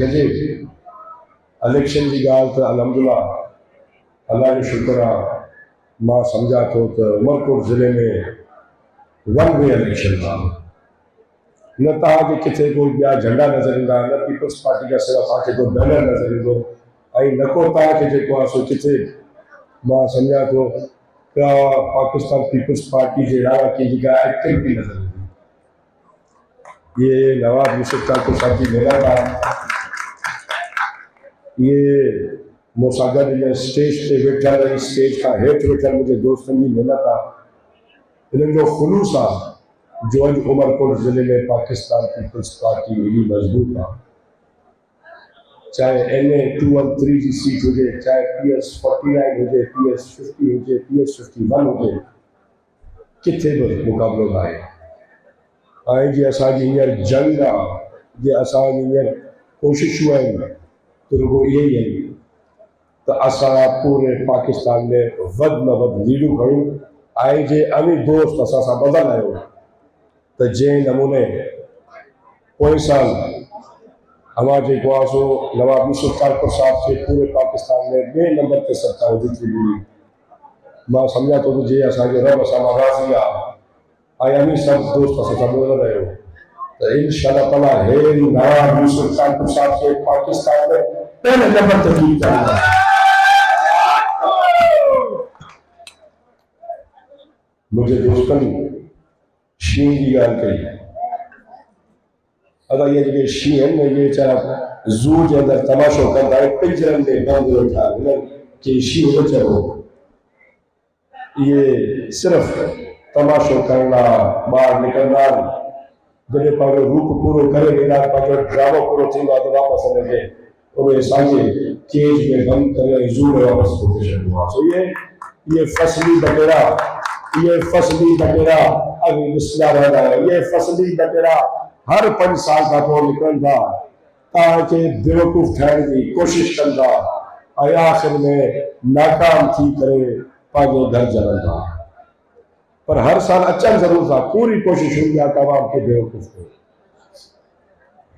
Najeeb election की गाल तो अलहमदुल्ला अल्लाह जो शुक्र आहे मां सम्झा थो त उमरकोट ज़िले में वन वे इलेक्शन था। न तव्हांखे किथे कोई ॿिया झंडा नज़र ईंदा, न पीपल्स पार्टी का सिवा तव्हांखे कोई बैनर नज़र ईंदो, ऐं न को तव्हांखे जेको आहे सो किथे मां सम्झा थो त पाकिस्तान पीपल्स पार्टी जे अलावा कंहिंजी का एक्टिविटी नज़र ईंदी। ये नवाब यूसुफ ठाकुर साहब जी महिनत आहे, ये मूंसां गॾु स्टेज ते वेठल स्टेज खां हेठि वेठल मुंहिंजे दोस्तनि जी महिनत आहे, इन्हनि जो खुलूस आहे जो अॼु उमरकोट ज़िले में पाकिस्तान पीपल्स पार्टी एॾी मज़बूत आहे। चाहे NA 213 जी सीट हुजे, चाहे PS 49 हुजे, PS 50 हुजे, PS 51 हुजे, किथे बि मुक़ाबिलो न आहे। ऐं जी असांजी हींअर जंग आहे, जे असांजी हींअर कोशिशूं आहिनि त रुगो इहे ई आहिनि त असां पूरे पाकिस्तान में वधि में वधि लीडूं खणूं। ऐं जे अमीर दोस्त असां सां ॿधल आहियो त जंहिं नमूने पोइ साल हवा जेको आहे सो नवाब यूसुफ ठाकुर साहब खे पूरे पाकिस्तान में ॿिए नंबर ते सत्ता जीती मिली, मां सम्झा थो त जे असांजो रब असां मां राज़ी आहे ऐं अमीर सभु दोस्त असां सां ॿधल आहियो त इंशाअल्लाह ताला हे नवाब यूसुफ ठाकुर साहब खे पाकिस्तान में पहले नंबर ते जीताईंदा। मुझे दोस्तन शींहं जी ॻाल्हि कई, अगरि ये जेके शींहं आहिनि न ये वीचारा ज़ू जे अंदरि तमाशो कंदा आहिनि, पिंजरनि में बंदि वेठा आहिनि, कि शींहं न चओ, ये सिर्फ़ तमाशो करण लाइ ॿाहिरि निकिरंदा आहिनि, जॾहिं पंहिंजो रूप पूरो करे वेंदा आहिनि, पंहिंजो ड्रामो पूरो थींदो आहे त वापसि असांखे उहे असांजे केज में बंदि करे ज़ू में वापसि मोकिले छॾींदो आहे। सो ये फसली बटेरा अभी ॾिसंदा रहंदा आहियो, ये फसली बटेरा हर 5 साल खां पोइ निकिरनि था, तव्हांखे बेवकूफ़ ठाहिण जी कोशिशि कनि था ऐं आख़िर में नाकाम थी करे पंहिंजो घर जलनि था। पर हर साल अचनि ज़रूर था, पूरी कोशिशि हूंदी आहे तव्हां खे बेवकूफ़ कयो।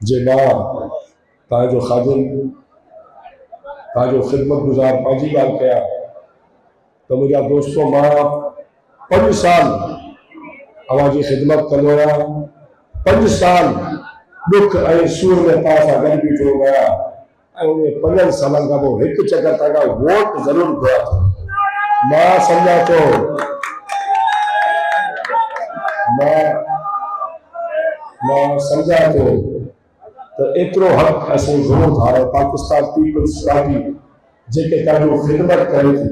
जे मां तव्हांजो ख़ादिम, तव्हांजो ख़िदमत गुज़ार पंहिंजी ॻाल्हि कयां त मुंहिंजा दोस्तों मां 5 साल अवां जी ख़िदमत कंदो आहियां, 5 साल दुख ऐं सूर में तव्हां सां गॾु बीठो आहियां ऐं उन 5 सालनि खां पोइ हिकु चकर तव्हां वोट ज़रूरु घुरां थो। मां सम्झां थो त एतिरो हक़ असां ज़रूरु था पाकिस्तान पीपल्स पार्टी जेके तव्हांजो ख़िदमत करे थी।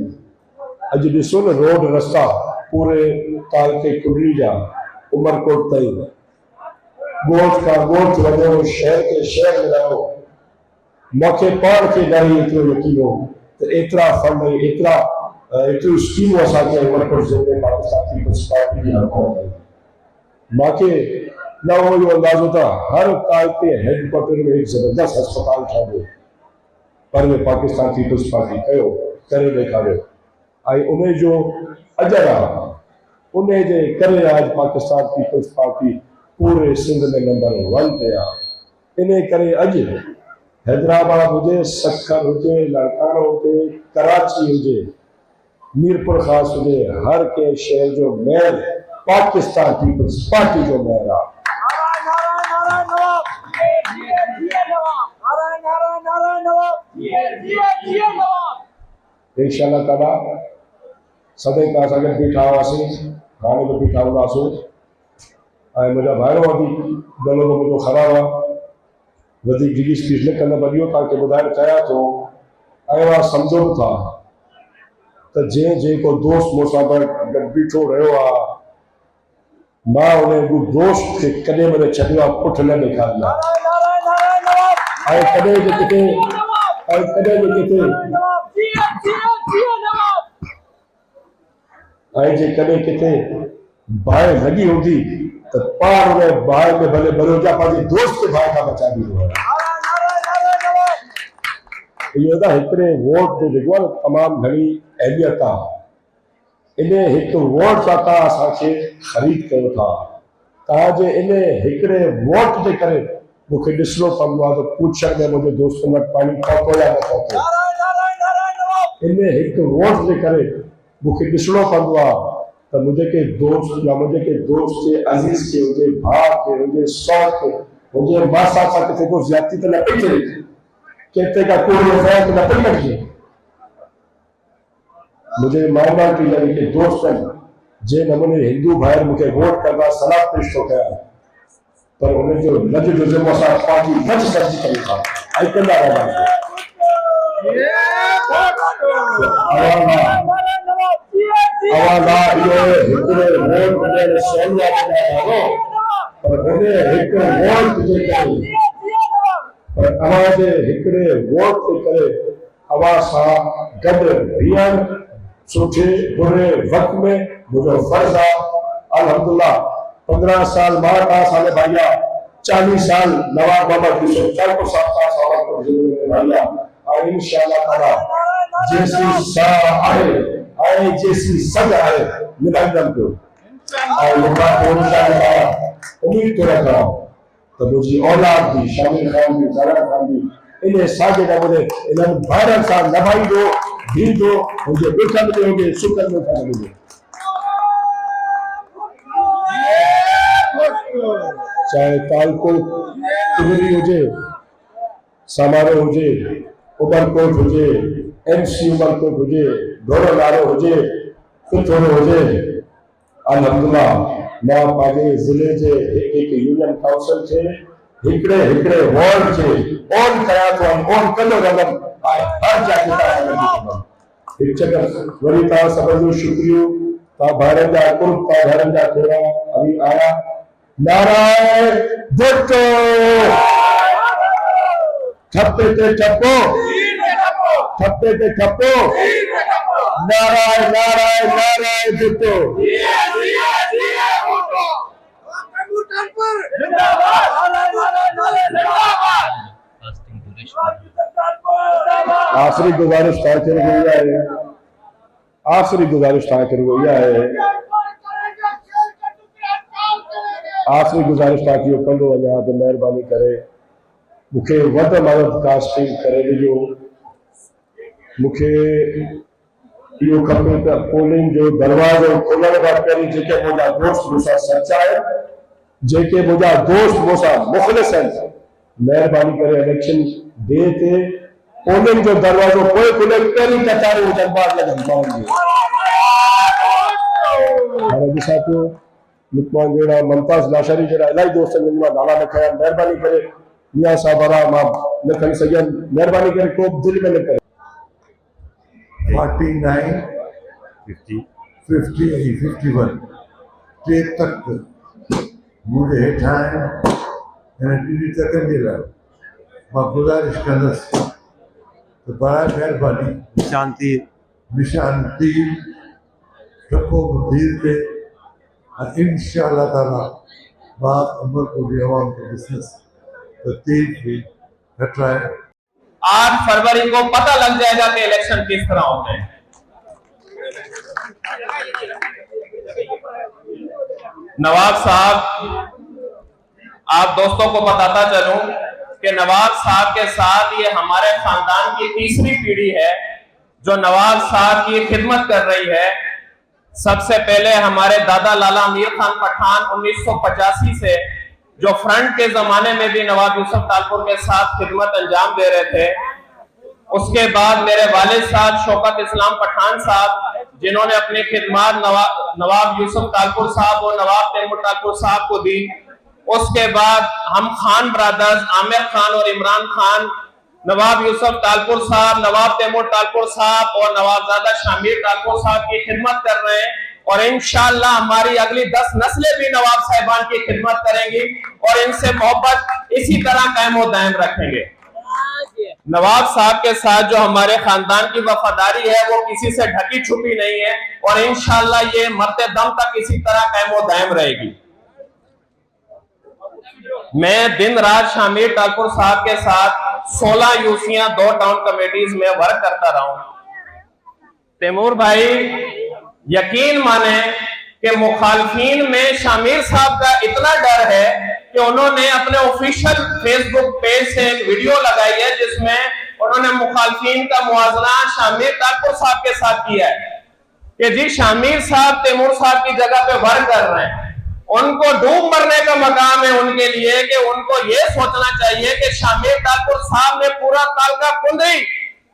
अॼु ॾिसो न रोड रस्ता पूरे तालके कुंडली जा उमरकोट ताईं, ॻोठ खां ॻोठ वञो, शहर खे शहर मिलायो, मूंखे पाण खे न एतिरो यकीन हो त एतिरा फंड एतिरियूं स्कीमूं असांखे उमरकोट ज़िले में पाकिस्तान पीपल्स पार्टी जी हुकूमत आई। मूंखे न हो इहो अंदाज़ो था हर तालके हेडक्वार्टर में हिकु ज़बरदस्त अस्पताल ठहंदो, पर उहे पाकिस्तान पीपल्स पार्टी कयो, करे ॾेखारियो ऐं उन जो अजर आहे, उन जे करे आज पाकिस्तान पीपल्स पार्टी पूरे सिंध में नंबर 1 ते आहे। इन करे अॼु हैदराबाद हुजे, सखर हुजे, लाड़कानो हुजे, कराची हुजे, मीरपुर ख़ासि हुजे, हर कंहिं शहर जो मेयर पाकिस्तान पीपल्स पार्टी जो मेयर आहे। इंशाअल्लाह ताला सदैव तव्हां सां गॾु बीठा हुआसीं, हाणे बि बीठा हूंदासीं ऐं मुंहिंजा भाइरो वधीक गलो मुंहिंजो ख़राबु आहे, वधीक डिघी स्पीच न कंदमि, इहो तव्हांखे ॿुधाइण चाहियां थो ऐं मां सम्झो बि था त जेको दोस्त मूंसां गॾु बीठो रहियो आहे, मां उन दोस्त खे कॾहिं बि न छॾियो आहे, पुठ न ॾेखारी आहे ऐं कॾहिं बि किथे ऐं जे कॾहिं किथे बाहि लॻी हूंदी त पाण उन बाहि में भले बलोचा पंहिंजे दोस्त खे बाहि खां बचाए ॾींदो आहे। इहो त हिकिड़े वोट जो जेको आहे न तमामु घणी अहमियत आहे। इन हिकु वोट सां तव्हां असांखे ख़रीद कयो था, तव्हांजे इन हिकिड़े वोट जे करे मुझे ॾिसणो पवंदो आहे त पुछण में मुंहिंजे दोस्तनि वटि पाणी पहुतो या न पहुतो। इन एक वोट जे करे मुझे ॾिसणो पवंदो आहे त मुझे के दोस्त या मुझे के दोस्त के अजीज के हुजे भाउ के हुजे सौट के हुजे मासा सां किथे को ज्यादती त न पई थिए, किथे का कोई फ़र्क न पई लॻे। मुझे महिरबानी थी लॻे कि दोस्तनि जे नमूने हिंदू भाइर मूंखे वोट कंदा सलाह पेश थो कयां, पर उन्हें जो लज जो ज़िम्मो असां पार्टी बच सब्जी कयूं था ऐं कंदा रहंदासीं। अवाला इहो हिकिड़े वोट ॾियण सहूलियत ॾियणो, पर उन्हें हिकु वोट जे करे, पर अवां जे हिकिड़े वोट जे करे अवां सां गॾु बीहण सुठे बुरे वक़्त में मुझो फर्ज़ आहे। अल्हम्दुलिल्लाह 15 साल मां तव्हां सां निभाया, 40 साल नवाब मोहम्मद यूसुफ तालपुर साहब सां सवाल को ज़िम्मेदारी निभाया और इंशाअल्लाह ताला जैसी सा आहे ऐं जैसी सद आहे निभाईंदमि पियो और उम्मीद थो रखां त मुंहिंजी औलाद भी शामिर खान भी ज़रा खान भी इन साॻे नमूने इन्हनि भाइरनि सां निभाईंदो बीहंदो, मुंहिंजे दुखनि में हुजे सुखनि में सां हुजे। चाहे तालकोट तिगरी हुजे, समारो हुजे, उमरकोट हुजे, MC उमरकोट हुजे, ढोरो नारो हुजे, पिथोरो हुजे, अल्हम्दुलिल्लाह मां पंहिंजे ज़िले जे हिकु यूनियन काउंसिल खे हिकिड़े वार्ड खे ऑन कयां थो, ऑन कंदो रहंदुमि ऐं हर जाइ ते हिकु चकर वरी तव्हां सभिनि जो शुक्रियो। तव्हां भाइरनि जा कुर्ब, तव्हां भाइरनि जा थोरा अभी आया। नाराए भुट्टो, ठप्पे ते ठप्पो, ठप्पे ते ठप्पो, नाराए नाराए नाराए भुट्टो। आखिरी गुजारिश तव्हांखे रुॻो आहे, आखिरी गुजारिश तव्हांखे रुॻो इहा आहे, आखिरी गुजारिश तव्हांखे इहो कंदो वञा त महिरबानी करे मूंखे वधि मदद कास्टिंग करे ॾिजो। मूंखे इहो खपे त पोलिंग जो दरवाज़ो खोलण खां पहिरीं जेके मुंहिंजा दोस्त मूंसां सचा आहिनि, जेके मुंहिंजा दोस्त मूंसां मुख़लिस आहिनि, महिरबानी करे इलेक्शन डे ते पोलिंग जो दरवाज़ो कोई खुले पहिरीं कतारूं हुजनि ॿार लॻनि माण्हुनि जी। हाणे ॾिसां पियो लुकमान जहिड़ा, मुमताज़ लाशारी जहिड़ा इलाही दोस्त आहिनि जिन मां नाला न खयां, महिरबानी करे मियां साहब वारा मां न खणी सघियमि, महिरबानी करे को दिलि में न करे। 49, 50 ऐं 51 टे तक मुंहिंजे हेठां आहिनि। हिन टिनी तकनि जे लाइ मां गुज़ारिश कंदुसि त बराए महिरबानी निशान तीर ठपो तीर ते इंशाअल्लाह ताला मां उमरकोट जी आवाम को ॾिसंदुसि त तीर खे हटाए। 8 फरवरी को पता लग जाएगा कि इलेक्शन किस तरह होते हैं। नवाब साहब, आप दोस्तों को बताता चलूं कि नवाब साहब के साथ ये हमारे खानदान की तीसरी पीढ़ी है जो नवाब साहब की खिदमत कर रही है। सबसे पहले हमारे दादा लाला अमीर खान पठान 1985 से जो फ्रंट के जमाने में भी नवाब यूसुफ तालपुर के साथ खिदमत अंजाम दे रहे थे। उसके बाद मेरे वालिद साहब शौकत इस्लाम पठान साहब, जिन्होंने अपनी खिदमत नवाब यूसुफ तालपुर साहब और नवाब तैमूर तालपुर साहब को दी। उसके बाद हम खान ब्रदर्स आमिर खान और इमरान खान, नवाब यूसुफ तालपुर साहब, नवाब तैमूर तालपुर साहब और नवाबजादा शामिर तालपुर साहब की खिदमत कर रहे हैं और इंशाअल्लाह हमारी अगली 10 नस्लें भी नवाब साहिबान की खिदमत करेंगी और इनसे मोहब्बत इसी तरह कायम व दायम रखेंगे। नवाब साहब के साथ जो हमारे खानदान की वफादारी है वो किसी से ढकी छुपी नहीं है और इंशाअल्लाह ये मरते दम तक इसी तरह कायम व दायम रहेगी। मैं दिन रात शामिर तालपुर साहब के साथ 16 यूसियां 2 टाउन कमेटीज में वर्क करता रहा हूं। तैमूर भाई यकीन माने कि मुखालफीन में शामिर साहब का इतना डर है कि उन्होंने अपने ऑफिशियल फेसबुक पेज से एक वीडियो लगाई है जिसमें उन्होंने मुखालफिन का मुआवजा शामिर तारपुर साहब के साथ किया है कि जी शामिर साहब तैमूर साहब की जगह पे वर्क कर रहे हैं। उनको डूब मरने का मकाम है उनके लिए कि उनको ये सोचना चाहिए कि शामिर तारपुर साहब ने पूरा तालका कुंदरी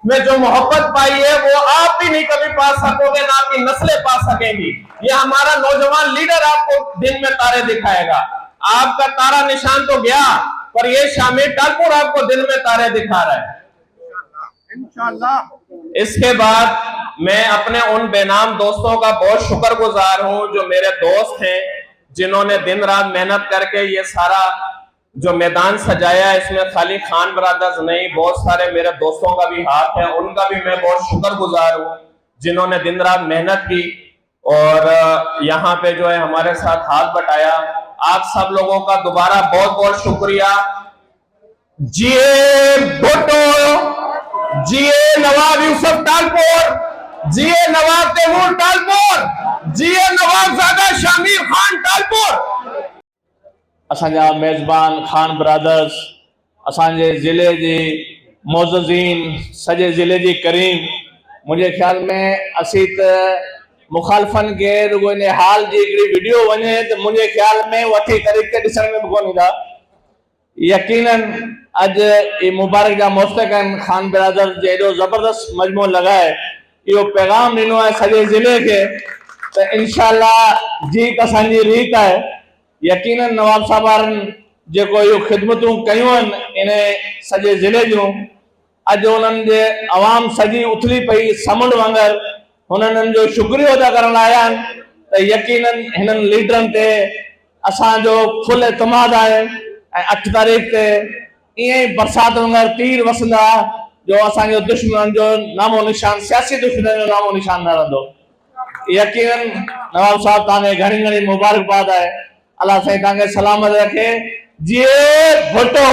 में जो मोहब्बत पाई है वो आप भी नहीं कभी पा सकोगे, ना आपकी नस्लें पा सकेंगी। ये हमारा नौजवान लीडर आपको दिन में तारे दिखाएगा। आपका तारा निशान तो गया, पर ये शामिर तारपुर आपको दिन में तारे दिखा रहा है इंशाअल्लाह। इसके बाद मैं अपने उन बेनाम दोस्तों का बहुत शुक्रगुजार हूं जो मेरे दोस्त हैं, जिन्होंने दिन रात मेहनत करके ये सारा जो मैदान सजाया है। इसमें खाली खान ब्रदर्स नहीं, बहुत सारे मेरे दोस्तों का भी हाथ है, उनका भी मैं बहुत शुक्रगुजार हूं जिन्होंने दिन रात मेहनत की और यहाँ पे जो है हमारे साथ हाथ बटाया। आप सब लोगों का दोबारा बहुत बहुत शुक्रिया। जिए भुट्टो, जिए नवाब यूसुफ तालपुर, जिए नवाब तैमूर तालपुर, जिए नवाबजादा शामिर खान तालपुर। असांजा मेज़बान खान ब्रदर्स, असांजे ज़िले जी मोज़ज़ीन, सॼे ज़िले जी करीम, मुंहिंजे ख़्याल में असीं त मुखालफ़न के रुगो इन हाल जी हिकिड़ी वीडियो वञे त मुंहिंजे ख़्याल में वठी तरीक़े ॾिसण में बि कोन ईंदा। यकीनन अॼु ये मुबारक जा मुस्तक आहिनि खान ब्रदर्स जे एॾो ज़बरदस्त मजमो लॻाए इहो पैगाम ॾिनो आहे सॼे ज़िले खे त इंशाअल्लाह जीत असांजी रीत आहे। यकीनन नवाब साहब वारनि जेको इहो ख़िदमतूं कयूं आहिनि इन सॼे ज़िले जूं, अॼु उन्हनि जे आवाम सॼी उथली पई समुंड वांगुरु हुननि जो शुक्रियो अदा करण आया आहिनि त यकीनन हिननि लीडरनि ते असांजो फुल एतमाद आहे ऐं 8 तारीख़ ते ईअं ई बरसाति वांगुरु तीर वसंदा जो असांजो दुश्मन जो नामो निशान, सियासी दुश्मन जो नामो निशान न रहंदो। यकीनन नवाब साहब तव्हांखे घणी घणी मुबारकबाद आहे। अल्लाह साईं तव्हांखे सलामत रखे। जिए भुट्टो।